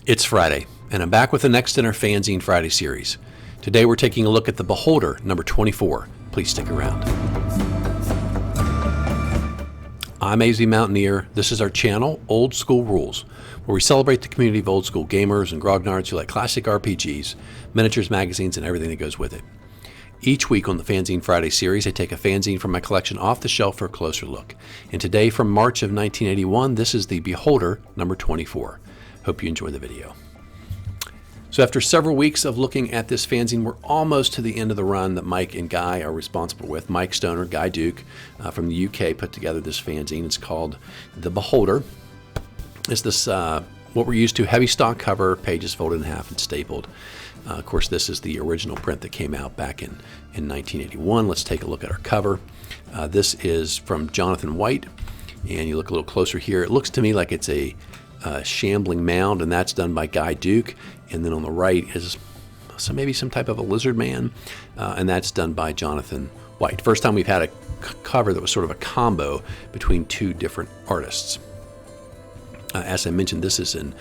It's Friday, and I'm back with the next in our Fanzine Friday series. Today we're taking a look at The Beholder, number 24. Please stick around. I'm AZ Mountaineer. This is our channel, Old School Rules, where we celebrate the community of old school gamers and grognards who like classic RPGs, miniatures, magazines, and everything that goes with it. Each week on the Fanzine Friday series, I take a fanzine from my collection off the shelf for a closer look. And today, from March of 1981, this is The Beholder, number 24. Hope you enjoy the video. So after several weeks of looking at this fanzine, we're almost to the end of the run that Mike and Guy are responsible with. Mike Stoner, Guy Duke from the UK put together this fanzine. It's called The Beholder. It's this, what we're used to, heavy stock cover, pages folded in half and stapled. Of course, this is the original print that came out back in 1981. Let's take a look at our cover. This is from Jonathan White, and you look a little closer here. It looks to me like it's a shambling mound, and that's done by Guy Duke. And then on the right is maybe some type of a lizard man, and that's done by Jonathan White. First time we've had a cover that was sort of a combo between two different artists. As I mentioned, this is in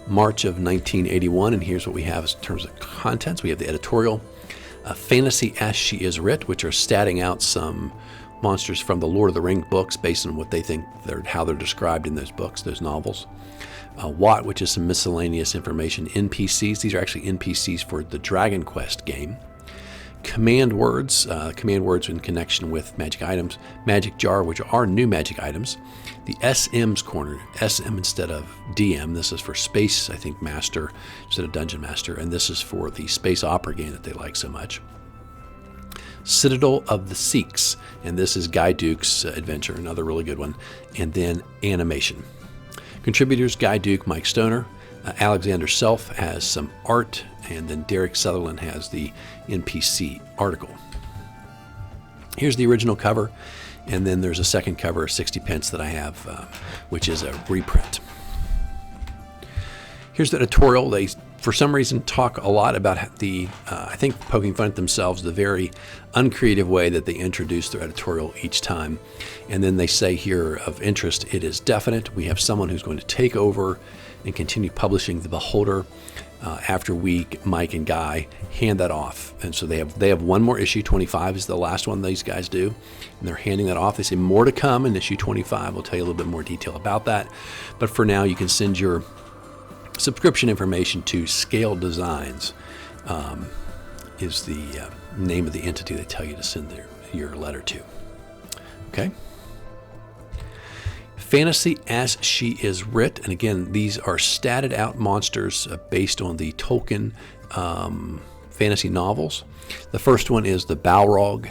March of 1981, and here's what we have in terms of contents. We have the editorial, Fantasy as She Is Writ, which are statting out some monsters from the Lord of the Rings books based on what they think how they're described in those books, those novels. Watt, which is some miscellaneous information. NPCs, these are actually NPCs for the DragonQuest game. Command words in connection with magic items. Magic jar, which are new magic items. The SM's corner, SM instead of DM. This is for Space, I think, Master instead of Dungeon Master. And this is for the space opera game that they like so much. Citadel of the Seiks, and this is Guy Duke's adventure, another really good one. And then animation. Contributors, Guy Duke, Mike Stoner. Alexander Self has some art, and then Derek Sutherland has the NPC article. Here's the original cover, and then there's a second cover, 60 pence, that I have, which is a reprint. Here's the editorial. They, for some reason, talk a lot about the, I think poking fun at themselves, the very uncreative way that they introduce their editorial each time. And then they say here of interest, it is definite. We have someone who's going to take over and continue publishing The Beholder after we, Mike and Guy, hand that off. And so they have one more issue. 25 is the last one these guys do, and they're handing that off. They say more to come in issue 25. We'll tell you a little bit more detail about that. But for now, you can send your subscription information to Scale Designs, is the name of the entity they tell you to send your letter to. Okay. Fantasy as She Is Writ, and again, these are statted out monsters based on the Tolkien fantasy novels. The first one is the Balrog,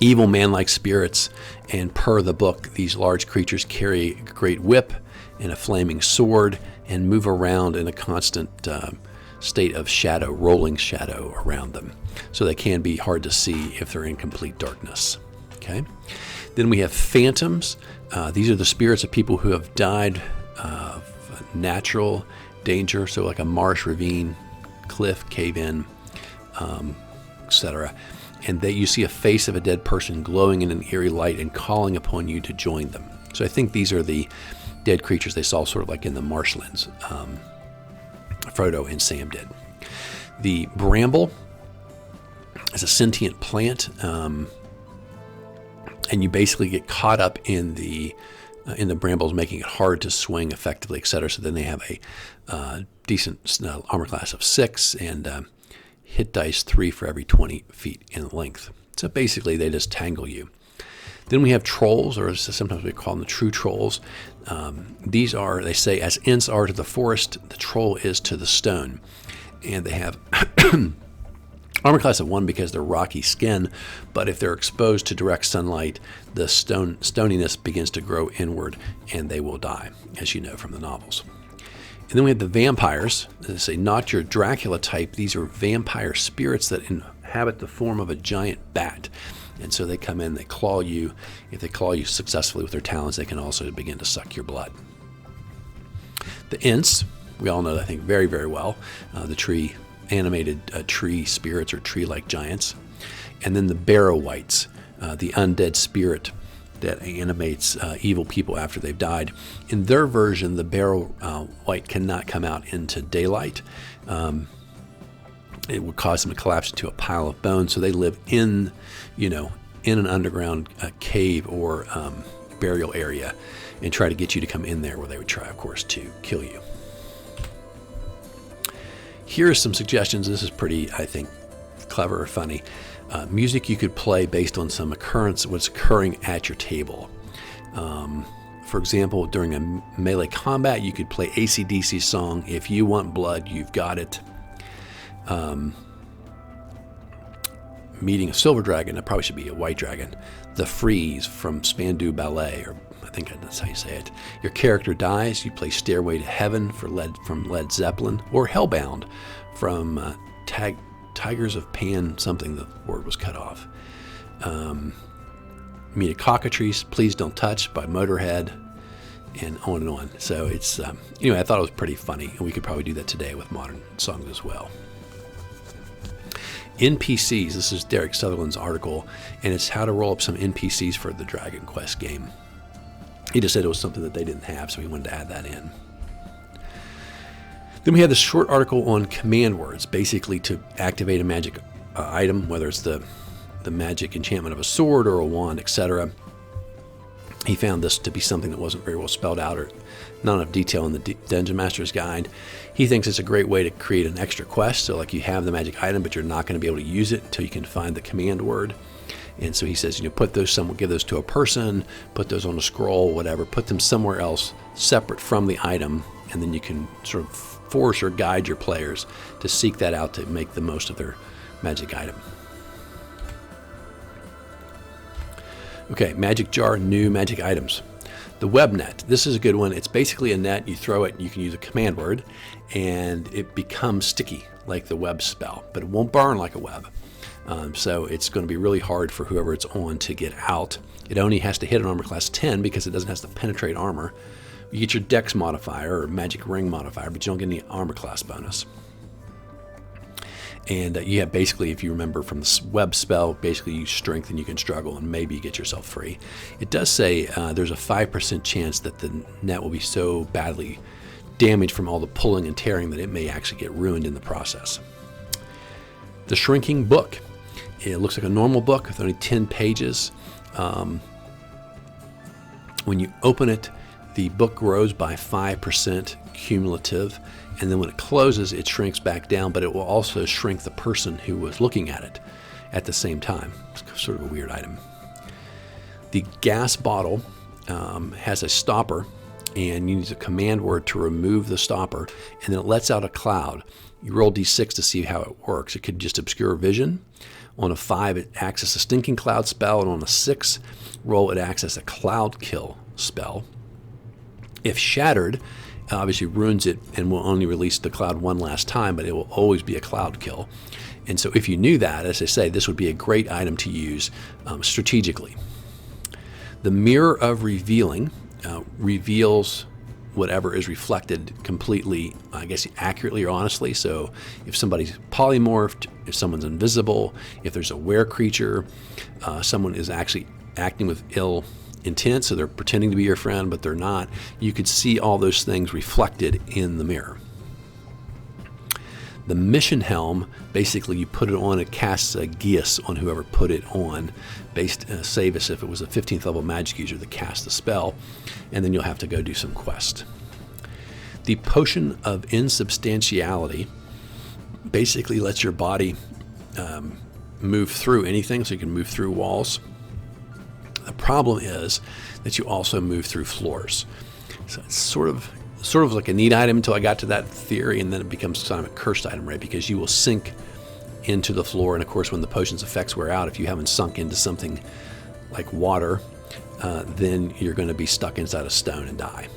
evil man-like spirits, and per the book, these large creatures carry a great whip and a flaming sword and move around in a constant state of shadow, rolling shadow around them. So they can be hard to see if they're in complete darkness. Okay. Then we have phantoms. These are the spirits of people who have died of natural danger, so like a marsh, ravine, cliff, cave-in, etc. And you see a face of a dead person glowing in an eerie light and calling upon you to join them. So I think these are the dead creatures they saw sort of like in the marshlands, Frodo and Sam did. The bramble is a sentient plant, and you basically get caught up in the brambles, making it hard to swing effectively, etc. So then they have a decent armor class of 6 and hit dice 3 for every 20 feet in length. So basically they just tangle you. Then we have trolls, or sometimes we call them the true trolls. These are, they say, as Ents are to the forest, the troll is to the stone. And they have armor class of 1 because they're rocky skin, but if they're exposed to direct sunlight, the stoniness begins to grow inward and they will die, as you know from the novels. And then we have the vampires. They say not your Dracula type. These are vampire spirits that inhabit the form of a giant bat. And so they come in, they claw you. If they claw you successfully with their talons, they can also begin to suck your blood. The Ents, we all know, I think, very, very well. The animated tree spirits or tree-like giants. And then the Barrow Wights, the undead spirit that animates evil people after they've died. In their version, the barrel wight cannot come out into daylight. It would cause them to collapse into a pile of bones, so they live in, in an underground cave or burial area and try to get you to come in there, where they would try, of course, to kill you. Here are some suggestions. This is pretty, I think, clever or funny. Music you could play based on some occurrence, what's occurring at your table. For example, during a melee combat, you could play AC/DC song, If You Want Blood, You've Got It. Meeting a silver dragon, that probably should be a white dragon. The Freeze from Spandau Ballet, or I think that's how you say it. Your character dies, you play Stairway to Heaven from Led Zeppelin, or Hellbound from Tigers of Pan, something, the word was cut off. Meet a Cockatrice, Please Don't Touch by Motorhead, and on and on. So it's, anyway, I thought it was pretty funny, and we could probably do that today with modern songs as well. NPCs, this is Derek Sutherland's article, and it's how to roll up some NPCs for the Dragon Quest game. He just said it was something that they didn't have, so he wanted to add that in. Then we have this short article on command words, basically to activate a magic item, whether it's the magic enchantment of a sword or a wand, etc. He found this to be something that wasn't very well spelled out or not enough detail in the Dungeon Master's Guide. He thinks it's a great way to create an extra quest. So like you have the magic item, but you're not going to be able to use it until you can find the command word. And so he says, put those give those to a person, put those on a scroll, whatever, put them somewhere else separate from the item, and then you can sort of force or guide your players to seek that out to make the most of their magic item. Okay, Magic Jar, new magic items. The web net, this is a good one. It's basically a net, you throw it, you can use a command word, and it becomes sticky like the web spell, but it won't burn like a web. So it's going to be really hard for whoever it's on to get out. It only has to hit an armor class 10 because it doesn't have to penetrate armor. You get your dex modifier or magic ring modifier, but you don't get any armor class bonus. And you have basically, if you remember from the web spell, basically you strength and you can struggle and maybe you get yourself free. It does say there's a 5% chance that the net will be so badly damaged from all the pulling and tearing that it may actually get ruined in the process. The Shrinking Book. It looks like a normal book with only 10 pages. When you open it, the book grows by 5% cumulative, and then when it closes, it shrinks back down, but it will also shrink the person who was looking at it at the same time. It's sort of a weird item. The gas bottle has a stopper, and you use a command word to remove the stopper, and then it lets out a cloud. You roll d6 to see how it works. It could just obscure vision. On a 5, it acts as a stinking cloud spell, and on a 6 roll, it acts as a cloud kill spell. If shattered, it obviously ruins it and will only release the cloud one last time, but it will always be a cloud kill. And so if you knew that, as I say, this would be a great item to use strategically. The Mirror of Revealing reveals whatever is reflected completely, I guess, accurately or honestly. So if somebody's polymorphed, if someone's invisible, if there's a were creature, someone is actually acting with ill intent, so they're pretending to be your friend, but they're not, you could see all those things reflected in the mirror. The Mission Helm, basically you put it on, it casts a geas on whoever put it on, based save us if it was a 15th level magic user that cast the spell, and then you'll have to go do some quest. The Potion of Insubstantiality basically lets your body move through anything, so you can move through walls. The problem is that you also move through floors. So it's sort of like a neat item until I got to that theory, and then it becomes kind of a cursed item, right? Because you will sink into the floor, and of course when the potion's effects wear out, if you haven't sunk into something like water, then you're going to be stuck inside a stone and die.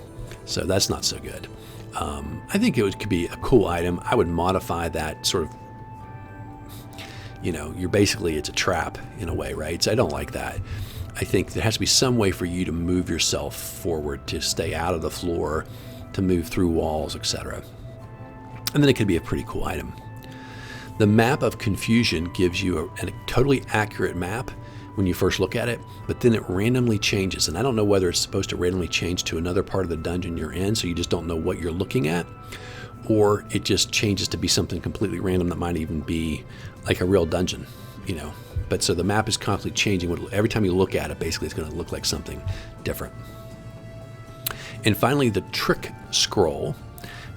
So that's not so good. I think could be a cool item. I would modify that sort of, you're basically, it's a trap in a way, right? So I don't like that. I think there has to be some way for you to move yourself forward, to stay out of the floor, to move through walls, etc. And then it could be a pretty cool item. The Map of Confusion gives you a totally accurate map when you first look at it, but then it randomly changes. And I don't know whether it's supposed to randomly change to another part of the dungeon you're in, so you just don't know what you're looking at, or it just changes to be something completely random that might even be like a real dungeon, you know. But so the map is constantly changing. Every time you look at it, basically it's going to look like something different. And finally, the trick scroll.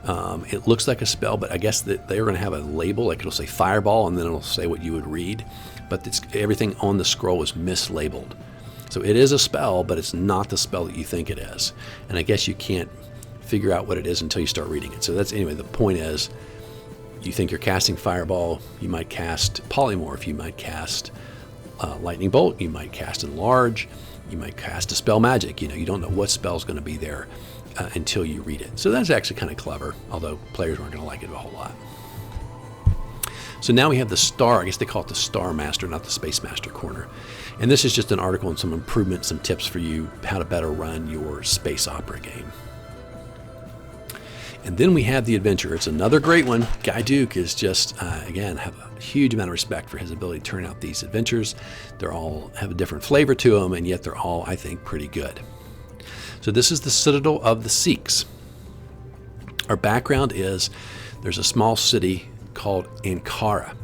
It looks like a spell, but I guess that they're going to have a label, like it'll say fireball, and then it'll say what you would read. But everything on the scroll is mislabeled. So it is a spell, but it's not the spell that you think it is. And I guess you can't figure out what it is until you start reading it. So that's, anyway, the point is, you think you're casting fireball, you might cast polymorph, you might cast lightning bolt, you might cast enlarge, you might cast dispel magic. You know, you don't know what spell's going to be there until you read it. So that's actually kind of clever, although players aren't going to like it a whole lot. So now we have the Star, I guess they call it the Star Master, not the Space Master corner. And this is just an article and some improvements, some tips for you how to better run your space opera game. And then we have the adventure. It's another great one. Guy Duke is just, again, have a huge amount of respect for his ability to turn out these adventures. They're all have a different flavor to them, and yet they're all, I think, pretty good. So this is the Citadel of the Seiks. Our background is there's a small city called Ankara,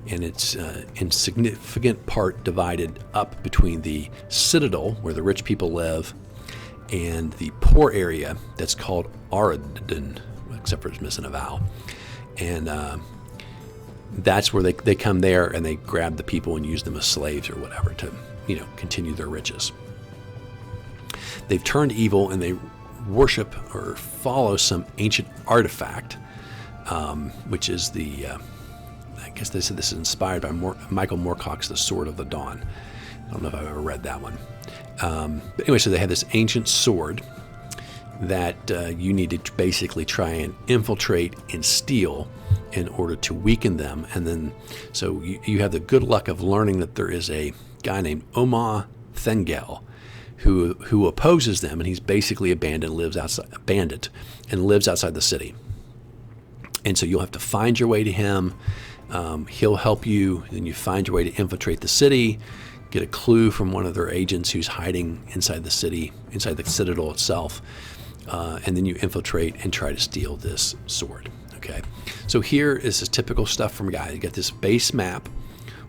and it's in significant part divided up between the Citadel, where the rich people live, and the poor area that's called Aradin, except for it's missing a vowel. And that's where they come there and they grab the people and use them as slaves or whatever to, you know, continue their riches. They've turned evil and they worship or follow some ancient artifact, which is the, I guess they said this is inspired by Michael Moorcock's The Sword of the Dawn. I don't know if I've ever read that one. But anyway, so they have this ancient sword that you need to basically try and infiltrate and steal in order to weaken them. And then, so you have the good luck of learning that there is a guy named Omar Thengel who opposes them, and he's basically a bandit and lives outside the city. And so you'll have to find your way to him. He'll help you, and you find your way to infiltrate the city, get a clue from one of their agents who's hiding inside the city, inside the Citadel itself, and then you infiltrate and try to steal this sword. Okay, so here is this typical stuff from Guy. You get this base map,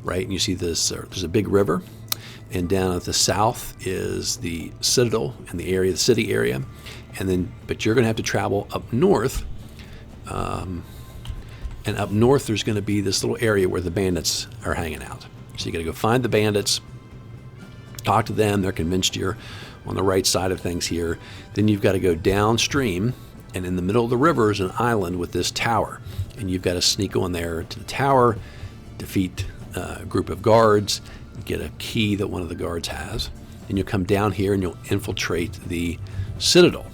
right, and you see this. There's a big river, and down at the south is the Citadel in the area, the city area, and then but you're going to have to travel up north. And up north, there's going to be this little area where the bandits are hanging out. So you got to go find the bandits, talk to them. They're convinced you're on the right side of things here. Then you've got to go downstream, and in the middle of the river is an island with this tower. And you've got to sneak on there to the tower, defeat a group of guards, get a key that one of the guards has. And you'll come down here and you'll infiltrate the Citadel,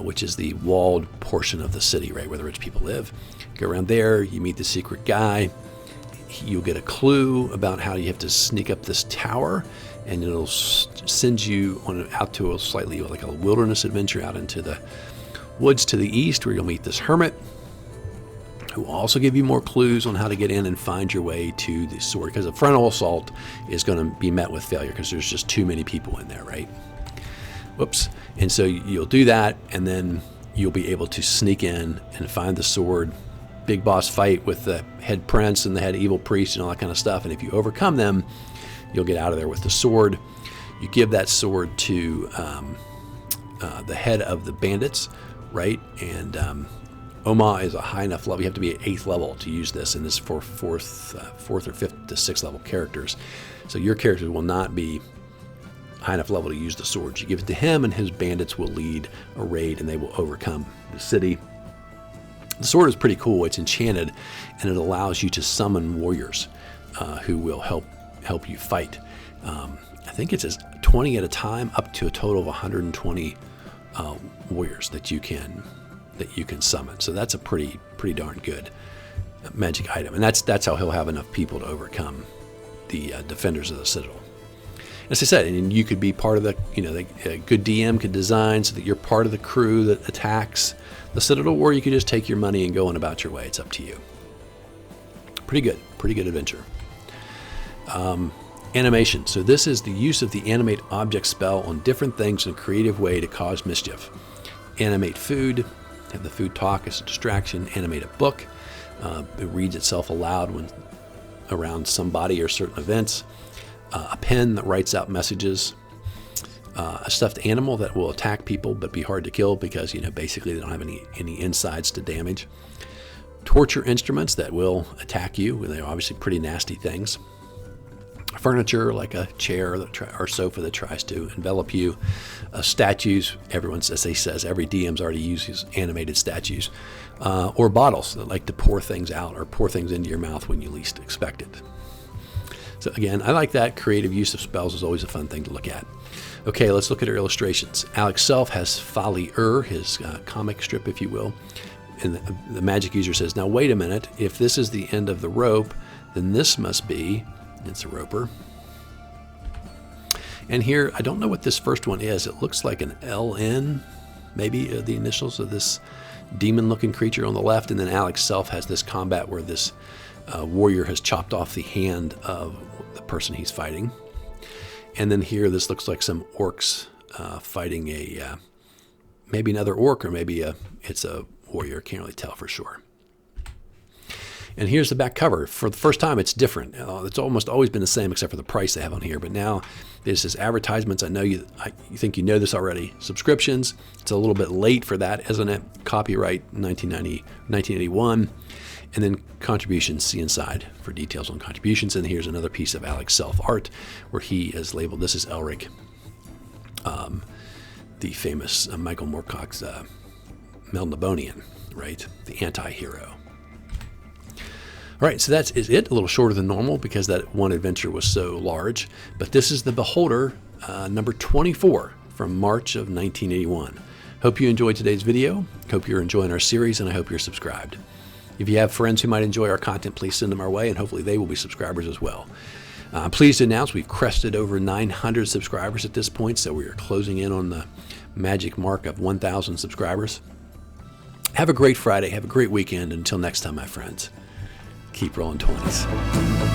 which is the walled portion of the city, right, where the rich people live. Go around there, you meet the secret guy. You'll get a clue about how you have to sneak up this tower, and it'll send you out to a slightly like a wilderness adventure out into the woods to the east, where you'll meet this hermit who will also give you more clues on how to get in and find your way to the sword, because a frontal assault is going to be met with failure because there's just too many people in there, right? Whoops. And so you'll do that, and then you'll be able to sneak in and find the sword. Big boss fight with the head prince and the head evil priest and all that kind of stuff. And if you overcome them, you'll get out of there with the sword. You give that sword to the head of the bandits, right? And Oma is a high enough level. You have to be at 8th level to use this, and this is for fourth or 5th to 6th level characters. So your characters will not be high enough level to use the sword. You give it to him, and his bandits will lead a raid, and they will overcome the city. The sword is pretty cool. It's enchanted, and it allows you to summon warriors who will help you fight. I think it says 20 at a time, up to a total of 120 warriors that you can summon. So that's a pretty darn good magic item, and that's how he'll have enough people to overcome the defenders of the Citadel. As I said, and you could be part of the, a good DM could design so that you're part of the crew that attacks the Citadel, or you could just take your money and go on about your way. It's up to you. Pretty good adventure. Animation. So this is the use of the animate object spell on different things in a creative way to cause mischief. Animate food, have the food talk as a distraction. Animate a book. It reads itself aloud when around somebody or certain events. A pen that writes out messages. A stuffed animal that will attack people but be hard to kill because, basically they don't have any insides to damage. Torture instruments that will attack you. They're obviously pretty nasty things. Furniture like a chair or sofa that tries to envelop you. Statues, as they says, every DM's already uses animated statues. Or bottles that like to pour things out or pour things into your mouth when you least expect it. So again, I like that. Creative use of spells is always a fun thing to look at. Okay, let's look at our illustrations. Alex Self has Folly his comic strip, if you will. And the magic user says, now wait a minute, if this is the end of the rope, then this must be, it's a roper. And here, I don't know what this first one is. It looks like an LN, maybe the initials of this demon-looking creature on the left. And then Alex Self has this combat where this warrior has chopped off the hand of the person he's fighting. And then here, this looks like some orcs fighting maybe another orc, or maybe it's a warrior. Can't really tell for sure. And here's the back cover. For the first time, it's different. It's almost always been the same except for the price they have on here. But now this is advertisements. I know you think you know this already. Subscriptions. It's a little bit late for that, isn't it? Copyright 1981. And then contributions, see inside for details on contributions. And here's another piece of Alex Self art where he is labeled, this is Elric, the famous Michael Moorcock's Melnibonian, right? The anti-hero. All right, so that is it. A little shorter than normal because that one adventure was so large. But this is the Beholder number 24 from March of 1981. Hope you enjoyed today's video. Hope you're enjoying our series, and I hope you're subscribed. If you have friends who might enjoy our content, please send them our way, and hopefully they will be subscribers as well. I'm pleased to announce we've crested over 900 subscribers at this point, so we are closing in on the magic mark of 1,000 subscribers. Have a great Friday. Have a great weekend. Until next time, my friends, keep rolling 20s.